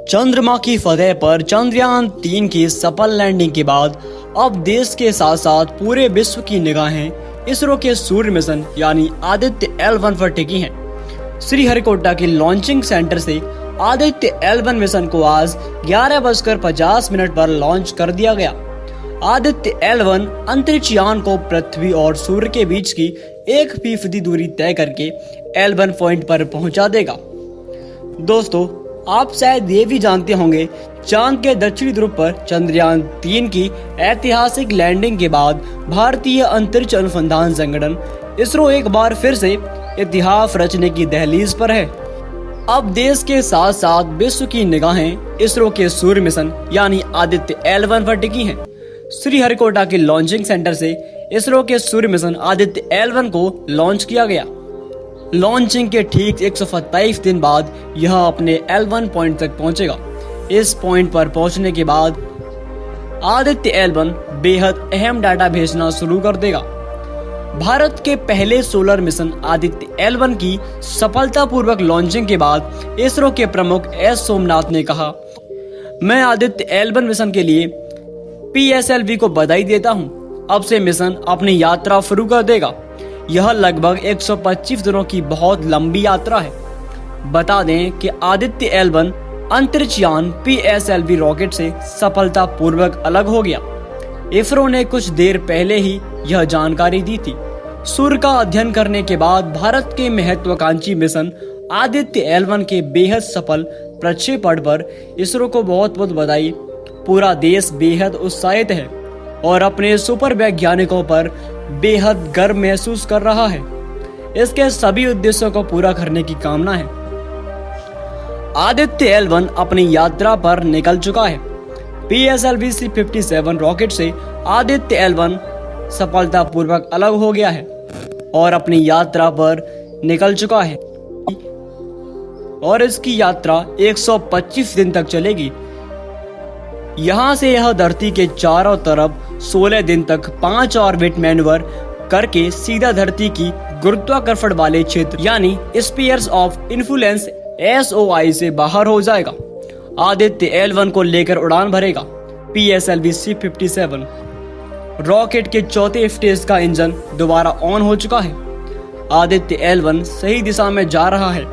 चंद्रमा की फतह पर चंद्रयान-3 की सफल लैंडिंग के बाद अब देश के साथ साथ पूरे विश्व की निगाहें इसरो के सूर्य मिशन यानी आदित्य L1 पर टिकी हैं। श्रीहरिकोटा के लॉन्चिंग सेंटर से आदित्य L1 मिशन को आज 11:50 पर लॉन्च कर दिया गया। आदित्य L1 अंतरिक्ष यान को पृथ्वी और सूर्य के बीच की 1% दूरी तय करके L1 पॉइंट पर पहुंचा देगा। दोस्तों, आप शायद ये भी जानते होंगे, चांद के दक्षिणी ध्रुव पर चंद्रयान-3 की ऐतिहासिक लैंडिंग के बाद भारतीय अंतरिक्ष अनुसंधान संगठन इसरो एक बार फिर से इतिहास रचने की दहलीज पर है। अब देश के साथ साथ विश्व की निगाहें इसरो के सूर्य मिशन यानी आदित्य L1 पर टिकी हैं। श्रीहरिकोटा के लॉन्चिंग सेंटर से इसरो के सूर्य मिशन आदित्य L1 को लॉन्च किया गया। लॉन्चिंग के ठीक 127 दिन बाद यह अपने L1 पॉइंट तक पहुंचेगा। इस पॉइंट पर पहुंचने के बाद आदित्य L1 बेहद अहम डाटा भेजना शुरू कर देगा। भारत के पहले सोलर मिशन आदित्य L1 की सफलतापूर्वक लॉन्चिंग के बाद इसरो के प्रमुख एस सोमनाथ ने कहा, मैं आदित्य L1 मिशन के लिए PSLV को बधाई देता हूं। अब से मिशन अपनी यात्रा शुरू कर देगा। यह लगभग 125 दिनों की बहुत लंबी यात्रा है। बता दें कि आदित्य L1 अंतरिक्ष यान PSLV रॉकेट से सफलतापूर्वक अलग हो गया। इसरो ने कुछ देर पहले ही यह जानकारी दी थी। सूर्य का अध्ययन करने के बाद भारत के महत्वाकांक्षी मिशन आदित्य L1 के बेहद सफल प्रक्षेपण पर इसरो को बहुत बहुत बधाई। पूरा देश बेहद उत्साहित है और अपने सुपर वैज्ञानिकों पर बेहद गर्व महसूस कर रहा है। इसके सभी उद्देश्यों को पूरा करने की कामना है। आदित्य L1 अपनी यात्रा पर निकल चुका है। PSLV C-57 रॉकेट से आदित्य L1 सफलतापूर्वक अलग हो गया है और अपनी यात्रा पर निकल चुका है और इसकी यात्रा 125 दिन तक चलेगी। यहाँ से यह धरती के चारों तरफ 16 दिन तक 5 ऑर्बिट मैन्यूवर करके सीधा धरती की गुरुत्वाकर्षण वाले क्षेत्र यानी स्फीयर्स ऑफ इन्फ्लुएंस SOI से बाहर हो जाएगा। आदित्य L1 को लेकर उड़ान भरेगा PSLV C-57 रॉकेट के चौथे स्टेज का इंजन दोबारा ऑन हो चुका है। आदित्य L1 सही दिशा में जा रहा है।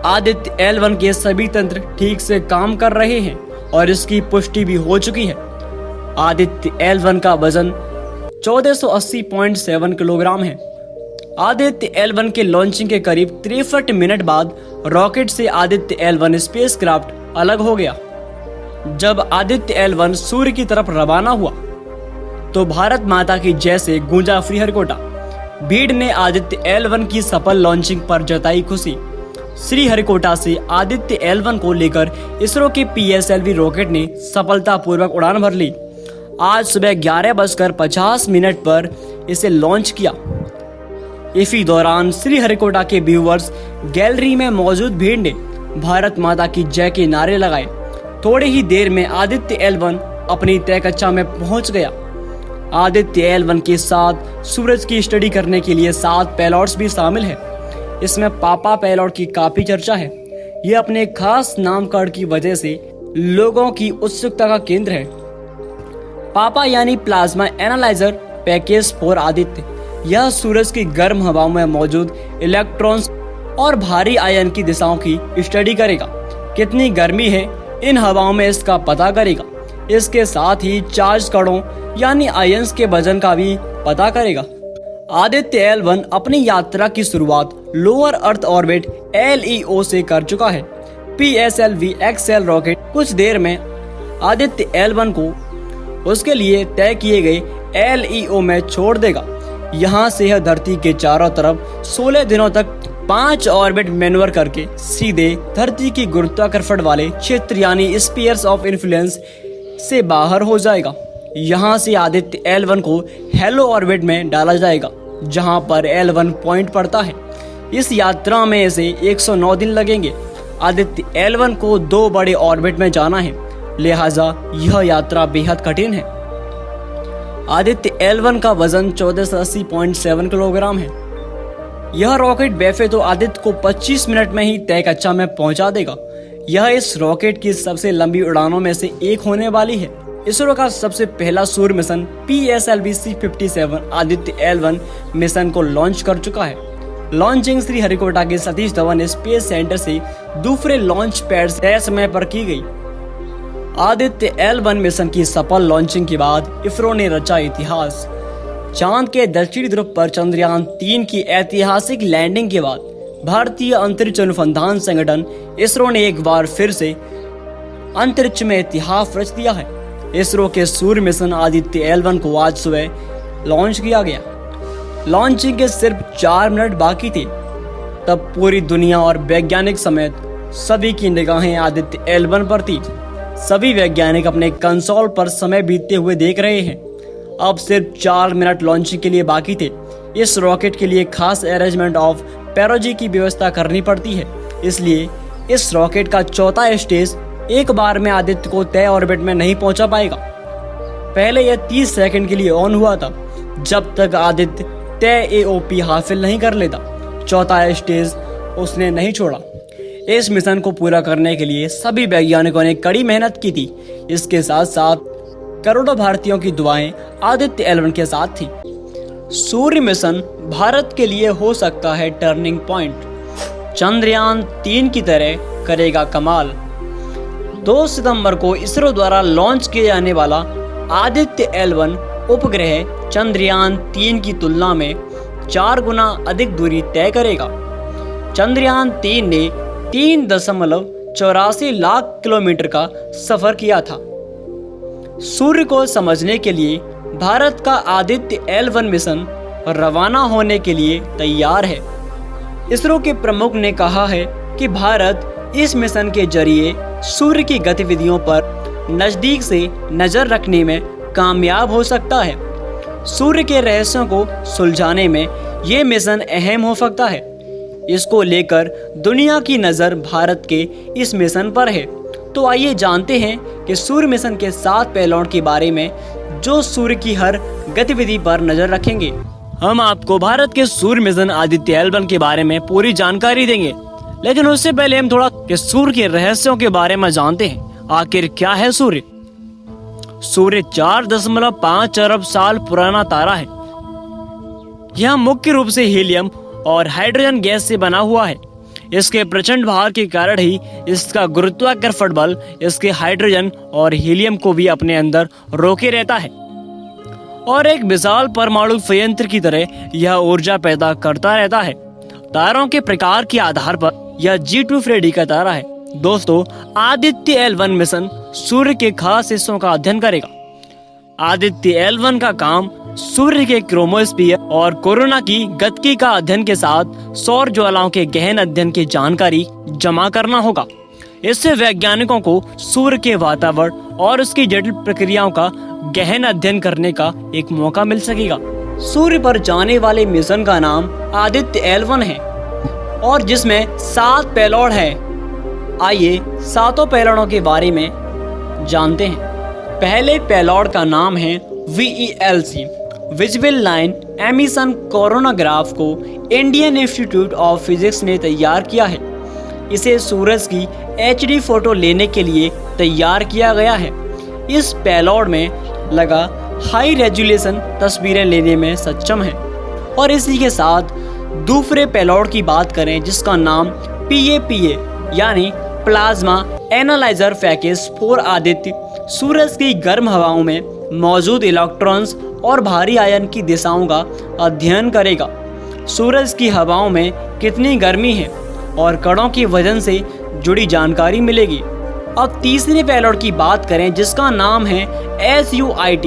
आदित्य L1 के सभी तंत्र ठीक से काम कर रहे हैं और इसकी पुष्टि भी हो चुकी है। आदित्य L1 का वजन 1480.7 किलोग्राम है। आदित्य L1 के लॉन्चिंग के करीब 63 मिनट बाद रॉकेट से आदित्य L1 स्पेसक्राफ्ट अलग हो गया। जब आदित्य L1 सूर्य की तरफ रवाना हुआ तो भारत माता की जय से गूंजा श्रीहरिकोटा। भीड़ ने आदित्य L1 की सफल लॉन्चिंग पर जताई खुशी। श्रीहरिकोटा से आदित्य L1 को लेकर इसरो के PSLV रॉकेट ने सफलतापूर्वक उड़ान भर ली। आज सुबह 11:50 पर इसे लॉन्च किया। इसी दौरान श्रीहरिकोटा के व्यूअर्स गैलरी में मौजूद भीड़ ने भारत माता की जय के नारे लगाए। थोड़ी ही देर में आदित्य L1 अपनी तय कक्षा में पहुंच गया। आदित्य L1 के साथ सूरज की स्टडी करने के लिए 7 पेलॉट्स भी शामिल हैं। इसमें पापा पेलॉट की काफी चर्चा है। ये अपने खास नामकरण की वजह से लोगों की उत्सुकता का केंद्र है। पापा यानी plasma analyser package for Aditya. यह सूरज की गर्म हवाओं में मौजूद इलेक्ट्रॉन्स और भारी आयन की दिशाओं की स्टडी करेगा। कितनी गर्मी है इन हवाओं में इसका पता करेगा। इसके साथ ही चार्ज कणों यानी आयंस के वजन का भी पता करेगा। आदित्य L1 अपनी यात्रा की शुरुआत लोअर अर्थ ऑर्बिट LEO से कर चुका है। PSLV XL रॉकेट कुछ देर में आदित्य L1 को उसके लिए तय किए गए LEO में छोड़ देगा। यहाँ से यह धरती के चारों तरफ 16 दिनों तक 5 ऑर्बिट मैन्यूवर करके सीधे धरती की गुरुत्वाकर्षण वाले क्षेत्र यानी स्फीयर्स ऑफ इन्फ्लुएंस से बाहर हो जाएगा। यहाँ से आदित्य L1 को हेलो ऑर्बिट में डाला जाएगा, जहाँ पर L1 पॉइंट पड़ता है। इस यात्रा में इसे 109 दिन लगेंगे। आदित्य L1 को 2 बड़े ऑर्बिट में जाना है, लिहाजा यह यात्रा बेहद कठिन है। आदित्य L1 का वजन 1480.7 किलोग्राम है। यह रॉकेट वैसे तो आदित्य को 25 मिनट में ही तय कक्षा में पहुंचा देगा। यह इस रॉकेट की सबसे लंबी उड़ानों में से एक होने वाली है। इसरो का सबसे पहला सूर्य mission PSLV-C57 Aditya L1 mission को लॉन्च कर चुका है। लॉन्चिंग श्रीहरिकोटा के सतीश धवन स्पेस सेंटर से दूसरे लॉन्च पैड तय समय पर की गई। आदित्य L1 मिशन की सफल लॉन्चिंग के बाद इसरो ने रचा इतिहास। चांद के दक्षिणी ध्रुव पर चंद्रयान 3 की ऐतिहासिक लैंडिंग के बाद भारतीय अंतरिक्ष अनुसंधान संगठन इसरो ने एक बार फिर से अंतरिक्ष में इतिहास रच दिया है। इसरो के सूर्य मिशन आदित्य L1 को आज सुबह लॉन्च किया गया। लॉन्चिंग के सिर्फ 4 मिनट बाकी थे, तब पूरी दुनिया और वैज्ञानिक समेत सभी की निगाहें आदित्य L1 पर थी। सभी वैज्ञानिक अपने कंसोल पर समय बीतते हुए देख रहे हैं। अब सिर्फ 4 मिनट लॉन्चिंग के लिए बाकी थे। इस रॉकेट के लिए खास अरेंजमेंट ऑफ पैरोजी की व्यवस्था करनी पड़ती है, इसलिए इस रॉकेट का चौथा स्टेज एक बार में आदित्य को तय ऑर्बिट में नहीं पहुंचा पाएगा। पहले यह 30 सेकंड के लिए ऑन हुआ था, जब तक आदित्य तय AOP हासिल नहीं कर लेता। चौथा स्टेज उसने नहीं छोड़ा। इस मिशन को पूरा करने के लिए सभी वैज्ञानिकों ने कड़ी मेहनत की थी। इसके साथ साथ करोड़ों भारतीयों की दुआएं आदित्य L1 के साथ थी। सूर्य मिशन भारत के लिए हो सकता है टर्निंग पॉइंट। चंद्रयान 3 की तरह करेगा कमाल। 2 सितंबर को इसरो द्वारा लॉन्च किए जाने वाला आदित्य L1 उपग्रह चंद्रयान 3 की तुलना में 4 गुना अधिक दूरी तय करेगा। चंद्रयान 3 ने 3.84 लाख किलोमीटर का सफर किया था। सूर्य को समझने के लिए भारत का आदित्य L1 मिशन रवाना होने के लिए तैयार है। इसरो के प्रमुख ने कहा है कि भारत इस मिशन के जरिए सूर्य की गतिविधियों पर नजदीक से नजर रखने में कामयाब हो सकता है। सूर्य के रहस्यों को सुलझाने में ये मिशन अहम हो सकता है। इसको लेकर दुनिया की नज़र भारत के इस मिशन पर है। तो आइए जानते हैं कि सूर्य मिशन के 7 पेलोड के बारे में जो सूर्य की हर गतिविधि पर नजर रखेंगे। हम आपको भारत के सूर्य मिशन आदित्य L1 के बारे में पूरी जानकारी देंगे, लेकिन उससे पहले हम थोड़ा कि सूर्य के रहस्यों के बारे में जानते हैं। आखिर क्या है सूर्य? सूर्य 4.5 अरब साल पुराना तारा है। यह मुख्य रूप से हीलियम और हाइड्रोजन गैस से बना हुआ है। इसके प्रचंड भार के कारण ही इसका गुरुत्वाकर्षण बल इसके हाइड्रोजन और हीलियम को भी अपने अंदर रोके रहता है और एक विशाल परमाणु संयंत्र की तरह यह ऊर्जा पैदा करता रहता है। तारों के प्रकार के आधार पर यह G2 श्रेणी का तारा है। दोस्तों, आदित्य L1 मिशन सूर्य के खास हिस्सों का अध्ययन करेगा। आदित्य L1 का काम सूर्य के क्रोमोस्फीयर और कोरोना की गतिकी का अध्ययन के साथ सौर ज्वालाओं के गहन अध्ययन की जानकारी जमा करना होगा। इससे वैज्ञानिकों को सूर्य के वातावरण और उसकी जटिल प्रक्रियाओं का गहन अध्ययन करने का एक मौका मिल सकेगा। सूर्य पर जाने वाले मिशन का नाम आदित्य L1 है और जिसमें 7 पेलोड है। आइए 7 पेलोडों के बारे में जानते हैं। पहले पेलोड का नाम है VELC, visual line emission coronagraph को इंडियन इंस्टीट्यूट ऑफ फिजिक्स ने तैयार किया है। इसे सूरज की HD फोटो लेने के लिए तैयार किया गया है। इस पेलोड में लगा हाई रेजोल्यूशन तस्वीरें लेने में सक्षम है। और इसी के साथ दूसरे पेलोड की बात करें जिसका नाम PAPA यानी plasma analyser package for Aditya सूरज की गर्म हवाओं में मौजूद इलेक्ट्रॉन्स और भारी आयन की दिशाओं का अध्ययन करेगा। सूरज की हवाओं में कितनी गर्मी है और कणों की वजन से जुड़ी जानकारी मिलेगी। अब तीसरे पेलोड की बात करें जिसका नाम है SUIT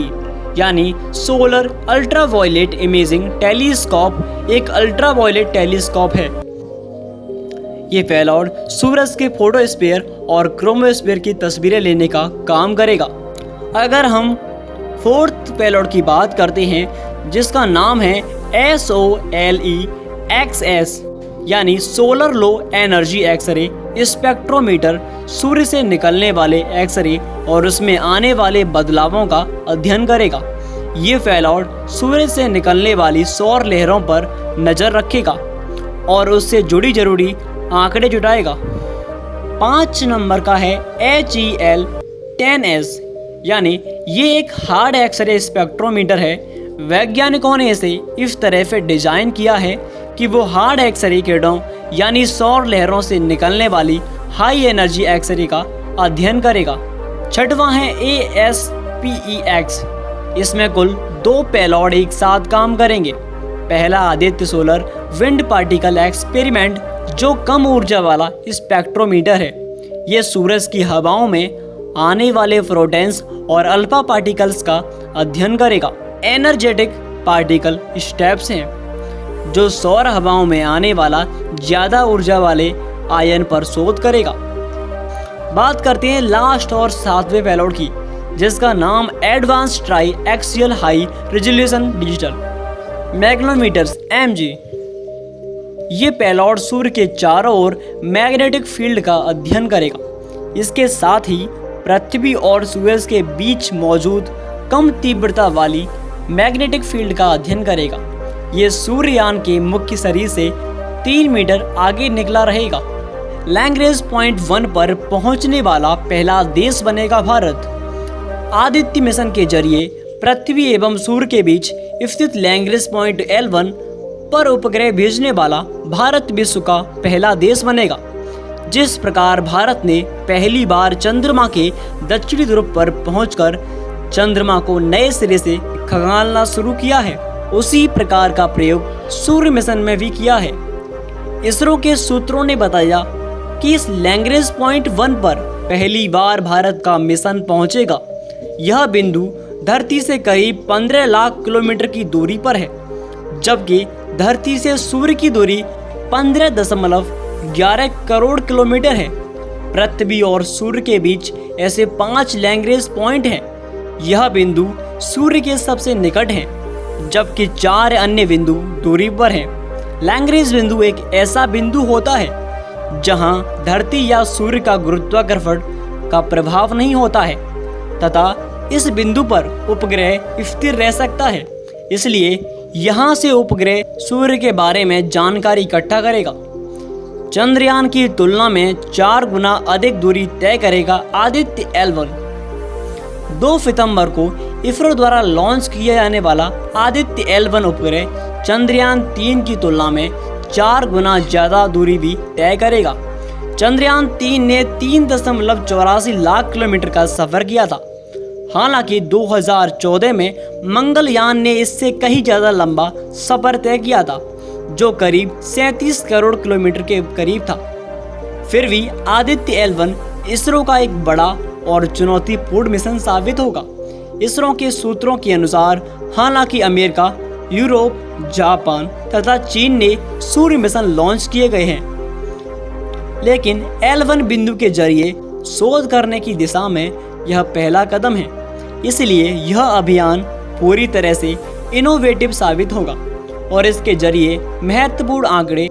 यानी सोलर अल्ट्रावायलेट इमेजिंग टेलीस्कोप, एक अल्ट्रावायलेट टेलीस्कोप है। ये पेलोड सूरज के फोटोस्फीयर और क्रोमोस्फीयर की तस्वीरें लेने का काम करेगा। अगर हम फोर्थ पेलोड की बात करते हैं जिसका नाम है SOLEXS यानी solar low energy X-ray spectrometer, सूर्य से निकलने वाले एक्सरे और उसमें आने वाले बदलावों का अध्ययन करेगा। ये पेलोड सूर्य से निकलने वाली सौर लहरों पर नज़र रखेगा और उससे जुड़ी जरूरी आंकड़े जुटाएगा। 5 नंबर का है HEL10S, यानी ये एक हार्ड एक्सरे स्पेक्ट्रोमीटर है। वैज्ञानिकों ने इसे इस तरह से डिजाइन किया है कि वो हार्ड एक्सरे किरणों यानी सौर लहरों से निकलने वाली हाई एनर्जी एक्सरे का अध्ययन करेगा। छठवां है ASPEX। इसमें कुल 2 पेलोड एक साथ काम करेंगे। पहला Aditya solar wind particle experiment, जो कम ऊर्जा वाला स्पेक्ट्रोमीटर है। ये सूरज की हवाओं में आने वाले प्रोटॉन्स और अल्फा पार्टिकल्स का अध्ययन करेगा। एनर्जेटिक पार्टिकल स्टेप्स हैं, जो सौर हवाओं में आने वाला ज़्यादा ऊर्जा वाले आयन पर शोध करेगा। बात करते हैं लास्ट और 7वें पेलोड की, जिसका नाम advanced tri axial high resolution digital magnetometers MG। ये पेलोड सूर्य के चारों ओर मैग्नेटिक फील्ड का अध्ययन करेगा। इसके साथ ही पृथ्वी और सूरज के बीच मौजूद कम तीव्रता वाली मैग्नेटिक फील्ड का अध्ययन करेगा। ये सूर्ययान के मुख्य शरीर से 3 मीटर आगे निकला रहेगा। लैग्रेंज पॉइंट 1 पर पहुंचने वाला पहला देश बनेगा भारत। आदित्य मिशन के जरिए पृथ्वी एवं सूर्य के बीच स्थित लैग्रेंज पॉइंट L1 पर उपग्रह भेजने वाला भारत विश्व का पहला देश बनेगा। जिस प्रकार भारत ने पहली बार चंद्रमा के दक्षिणी ध्रुव पर पहुंचकर चंद्रमा को नए सिरे से खंगालना शुरू किया है, उसी प्रकार का प्रयोग सूर्य मिशन में भी किया है। इसरो के सूत्रों ने बताया कि इस लैग्रेंज पॉइंट 1 पर पहली बार भारत का मिशन पहुंचेगा। यह बिंदु धरती से करीब 15 लाख किलोमीटर की दूरी पर है, जबकि धरती से सूर्य की दूरी 15.11 करोड़ किलोमीटर है। पृथ्वी और सूर्य के बीच ऐसे 5 लैग्रेंज पॉइंट हैं। यह बिंदु सूर्य के सबसे निकट हैं, जबकि 4 अन्य बिंदु दूरी पर हैं। लैग्रेंज बिंदु एक ऐसा बिंदु होता है जहां धरती या सूर्य का गुरुत्वाकर्षण का प्रभाव नहीं होता है तथा इस बिंदु पर उपग्रह स्थिर रह सकता है। इसलिए यहां से उपग्रह सूर्य के बारे में जानकारी इकट्ठा करेगा। चंद्रयान की तुलना में 4 गुना अधिक दूरी तय करेगा आदित्य L1। 2 सितंबर को इसरो द्वारा लॉन्च किया जाने वाला आदित्य L1 उपग्रह चंद्रयान 3 की तुलना में 4 गुना ज़्यादा दूरी भी तय करेगा। चंद्रयान 3 ने 3.84 लाख किलोमीटर का सफ़र किया था। हालांकि 2014 में मंगलयान ने इससे कहीं ज़्यादा लंबा सफ़र तय किया था, जो करीब 37 करोड़ किलोमीटर के करीब था। फिर भी आदित्य L1 इसरो का एक बड़ा और चुनौतीपूर्ण मिशन साबित होगा। इसरो के सूत्रों के अनुसार हालांकि अमेरिका, यूरोप, जापान तथा चीन ने सूर्य मिशन लॉन्च किए गए हैं, लेकिन L1 बिंदु के जरिए शोध करने की दिशा में यह पहला कदम है। इसलिए यह अभियान पूरी तरह से इनोवेटिव साबित होगा और इसके जरिए महत्वपूर्ण आंकड़े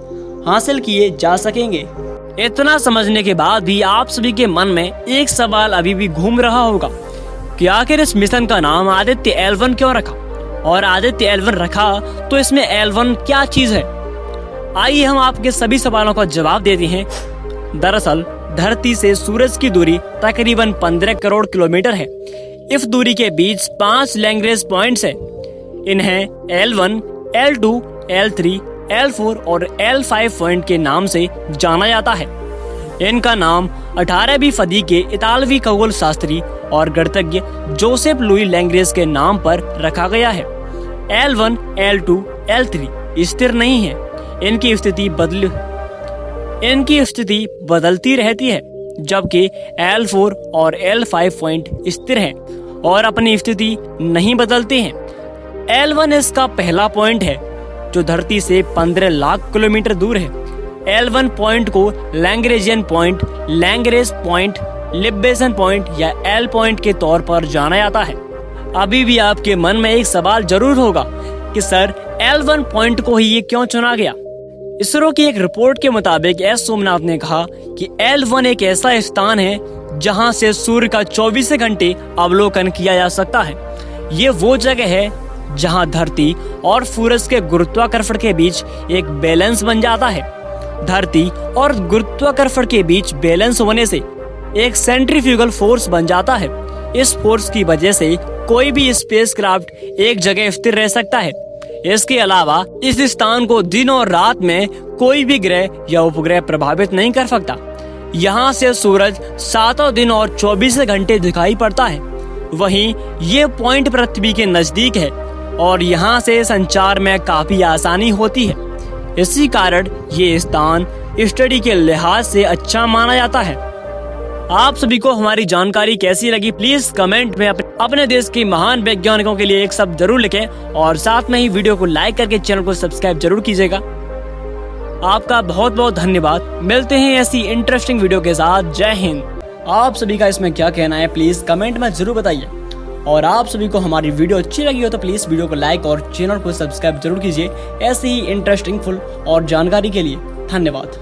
हासिल किए जा सकेंगे। इतना समझने के बाद भी आप सभी के मन में एक सवाल अभी भी घूम रहा होगा कि आखिर इस मिशन का नाम आदित्य L1 क्यों रखा, और आदित्य L1 रखा तो इसमें L1 क्या चीज है। आइए हम आपके सभी सवालों का जवाब देते हैं। दरअसल धरती से सूरज की दूरी तकरीबन 15 करोड़ किलोमीटर है। इस दूरी के बीच 5 लैग्रेंज पॉइंट्स हैं। इन्हें L1, L2, L3, L4 और L5 पॉइंट के नाम से जाना जाता है। इनका नाम 18वीं सदी के इतालवी खगोल शास्त्री और गणितज्ञ जोसेफ लुई लैग्रेंज के नाम पर रखा गया है। L1, L2, L3 स्थिर नहीं है। इनकी स्थिति बदलती रहती है, जबकि L4 और L5 पॉइंट स्थिर हैं और अपनी स्थिति नहीं बदलते हैं। L1 इसका पहला पॉइंट है जो धरती से 15 लाख किलोमीटर दूर है। L1 पॉइंट को Lagrangian point, Lagrange point, liberation point या L पॉइंट के तौर पर जाना जाता है। अभी भी आपके मन में एक सवाल जरूर होगा कि सर L1 पॉइंट को ही ये क्यों चुना गया। इसरो की एक रिपोर्ट के मुताबिक एस सोमनाथ ने कहा कि L1 एक ऐसा स्थान है जहां से सूर्य का 24 घंटे अवलोकन किया जा सकता है। ये वो जगह है जहां धरती और सूरज के गुरुत्वाकर्षण के बीच एक बैलेंस बन जाता है। धरती और गुरुत्वाकर्षण के बीच बैलेंस होने से एक सेंट्रीफ्यूगल फोर्स बन जाता है। इस फोर्स की वजह से कोई भी स्पेसक्राफ्ट एक जगह स्थिर रह सकता है। इसके अलावा इस स्थान को दिन और रात में कोई भी ग्रह या उपग्रह प्रभावित नहीं कर सकता। यहाँ से सूरज 7 दिन और 24 घंटे दिखाई पड़ता है। वहीं ये पॉइंट पृथ्वी के नजदीक है और यहाँ से संचार में काफी आसानी होती है। इसी कारण ये स्थान स्टडी के लिहाज से अच्छा माना जाता है। आप सभी को हमारी जानकारी कैसी लगी, प्लीज कमेंट में अपने देश के महान वैज्ञानिकों के लिए एक शब्द जरूर लिखें और साथ में ही वीडियो को लाइक करके चैनल को सब्सक्राइब जरूर कीजिएगा। आपका बहुत बहुत धन्यवाद। मिलते हैं ऐसी इंटरेस्टिंग वीडियो के साथ। जय हिंद। आप सभी का इसमें क्या कहना है प्लीज कमेंट में जरूर बताइए। और आप सभी को हमारी वीडियो अच्छी लगी हो तो प्लीज वीडियो को लाइक और चैनल को सब्सक्राइब जरूर कीजिए ऐसी ही इंटरेस्टिंग फुल और जानकारी के लिए। धन्यवाद।